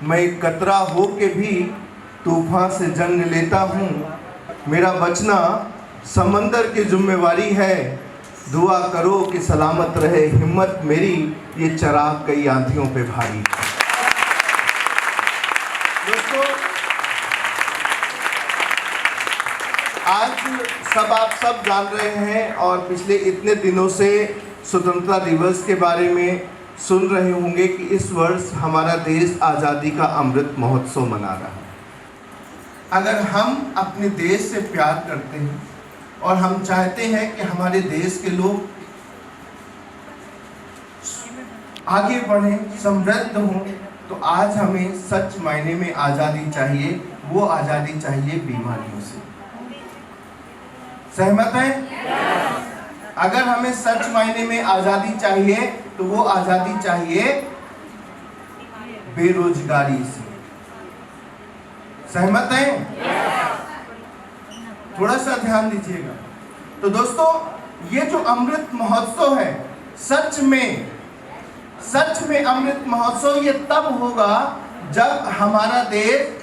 मैं एक कतरा हो के भी तूफान से जंग लेता हूँ। मेरा बचना समंदर की जिम्मेवारी है। दुआ करो कि सलामत रहे हिम्मत मेरी, ये चराग कई आंधियों पे भारी। दोस्तों, आज आप सब जान रहे हैं और पिछले इतने दिनों से स्वतंत्रता दिवस के बारे में सुन रहे होंगे कि इस वर्ष हमारा देश आज़ादी का अमृत महोत्सव मना रहा है। अगर हम अपने देश से प्यार करते हैं और हम चाहते हैं कि हमारे देश के लोग आगे बढ़ें, समृद्ध हों, तो आज हमें सच मायने में आज़ादी चाहिए। वो आज़ादी चाहिए बीमारियों से। सहमत हैं? अगर हमें सच मायने में आज़ादी चाहिए तो वो आज़ादी चाहिए बेरोजगारी से। सहमत हैं? थोड़ा सा ध्यान दीजिएगा। तो दोस्तों, ये जो अमृत महोत्सव है, सच में अमृत महोत्सव ये तब होगा जब हमारा देश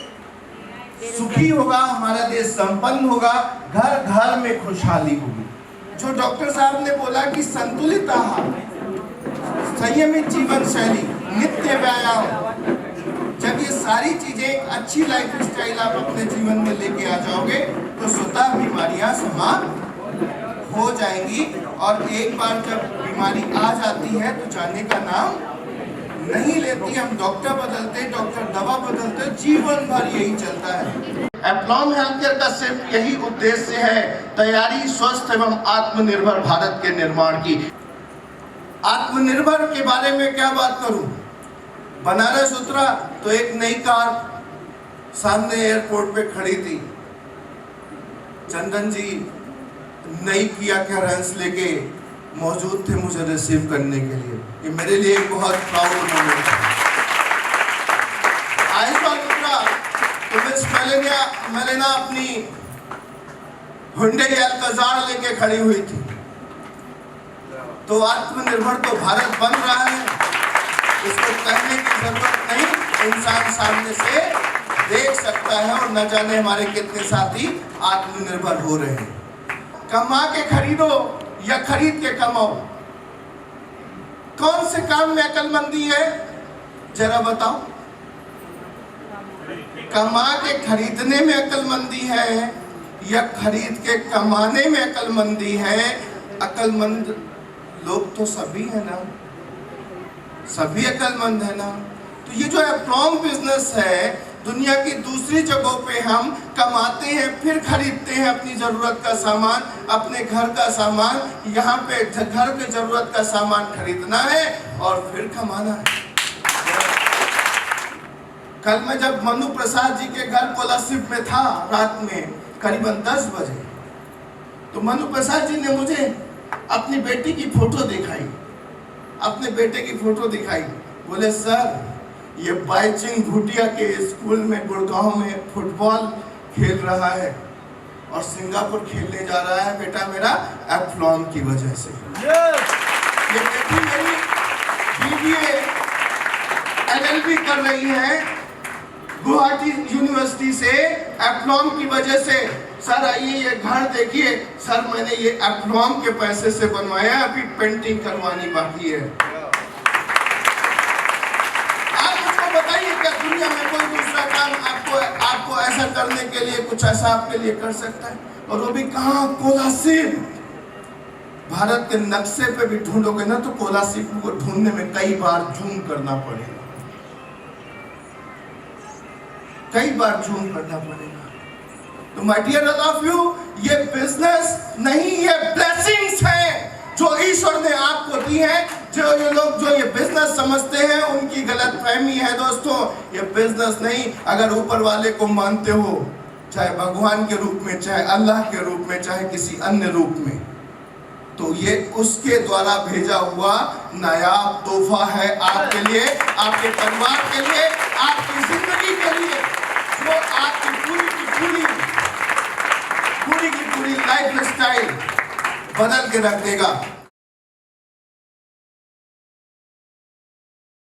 सुखी होगा, हमारा देश संपन्न होगा, घर घर में खुशहाली होगी। जो डॉक्टर साहब ने बोला कि संतुलित आहार, संयमित जीवन शैली, नित्य व्यायाम, जब ये सारी चीजें एक अच्छी लाइफ स्टाइल आप अपने जीवन में लेके आ जाओगे तो स्वतः बीमारियां समाप्त हो जाएंगी। और एक बार जब बीमारी आ जाती है तो जाने का नाम नहीं लेती। हम डॉक्टर बदलते, डॉक्टर दवा बदलते, जीवन भर यही चलता है। एप्लॉम हेल्थकेयर का सिर्फ यही उद्देश्य है, तैयारी स्वस्थ एवं आत्मनिर्भर भारत के निर्माण की। आत्मनिर्भर के बारे में क्या बात करूं? बनारस उतरा तो एक नई कार सामने एयरपोर्ट पे खड़ी थी। चंदन जी नई किया कैरेंस लेके मौजूद थे मुझे रिसीव करने के लिए। ये मेरे लिए एक बहुत प्राउड मोमेंट था। आइसबाग उतरा तो मिस मेलेना अपनी हुंडई अल्काज़ार लेके खड़ी हुई थी। तो आत्मनिर्भर तो भारत बन रहा है, इसको कहने की जरूरत नहीं, इंसान सामने से देख सकता है। और न जाने हमारे कितने साथी आत्मनिर्भर हो रहे हैं। कमा के खरीदो या खरीद के कमाओ, कौन से काम में अक्लमंदी है जरा बताओ? कमा के खरीदने में अक्लमंदी है या खरीद के कमाने में अक्लमंदी है? अक्लमंद लोग तो सभी है ना, सभी अक्लमंद है ना। तो ये जो एप्लॉम बिजनेस है, दुनिया की दूसरी जगहों पे हम कमाते हैं फिर खरीदते हैं अपनी जरूरत का सामान, अपने घर का सामान। यहाँ पे घर के जरूरत का सामान खरीदना है और फिर कमाना है। कल मैं जब मनु प्रसाद जी के घर कोलासिब में था, रात में करीबन 10 बजे, तो मनु प्रसाद जी ने मुझे अपनी बेटी की फोटो दिखाई, अपने बेटे की फोटो दिखाई। बोले सर, ये बाईचिंग भूटिया के स्कूल में गुड़गांव में फुटबॉल खेल रहा है और सिंगापुर खेलने जा रहा है बेटा मेरा एप्लॉम की वजह से। ये बेटी मेरी BBA LLB कर रही है गुवाहाटी यूनिवर्सिटी से, एप्लॉम की वजह से। सर आइए ये घर देखिए, सर मैंने ये एप्लॉम के पैसे से बनवाया, अभी पेंटिंग करवानी बाकी है। बताइए, क्या दुनिया में कोई दूसरा काम आपको ऐसा करने के लिए, कुछ ऐसा आपके लिए कर सकता है? और वो भी कहाँ? कोलासिब। भारत के नक्शे पे भी ढूंढोगे ना तो कोलासिब को ढूंढने में कई बार जूम करना पड़ेगा, कई बार जूम करना पड़ेगा। तो my dear all of you, ये बिजनेस नहीं, ये ब्लेसिंग्स है जो ईश्वर ने आपको दी है। जो ये लोग जो ये बिजनेस समझते हैं उनकी गलतफहमी है दोस्तों। ये बिजनेस नहीं, अगर ऊपर वाले को मानते हो, चाहे भगवान के रूप में, चाहे अल्लाह के रूप में, चाहे किसी अन्य रूप में, तो ये उसके द्वारा भेजा हुआ नायाब तोहफा है आपके लिए, आपके परिवार के लिए, आपकी जिंदगी के लिए, जो आपकी पूरी की पूरी लाइफ स्टाइल बदल के रख देगा।